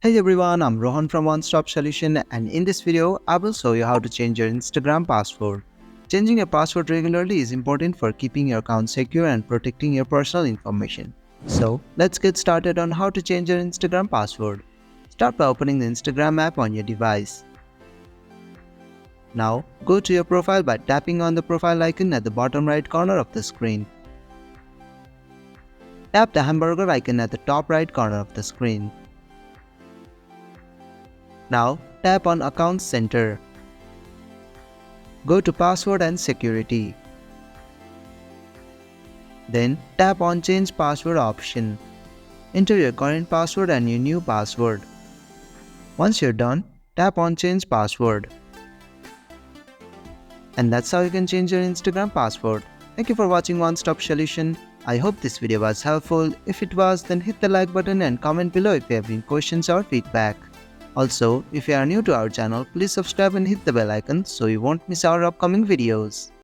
Hey everyone, I'm Rohan from One Stop Solution, and in this video, I will show you how to change your Instagram password. Changing your password regularly is important for keeping your account secure and protecting your personal information. So, let's get started on how to change your Instagram password. Start by opening the Instagram app on your device. Now, go to your profile by tapping on the profile icon at the bottom right corner of the screen. Tap the hamburger icon at the top right corner of the screen. Now, tap on Account Center. Go to Password and Security. Then, tap on Change Password option. Enter your current password and your new password. Once you're done, tap on Change Password. And that's how you can change your Instagram password. Thank you for watching One Stop Solution. I hope this video was helpful. If it was, then hit the like button and comment below if you have any questions or feedback. Also, if you are new to our channel, please subscribe and hit the bell icon so you won't miss our upcoming videos.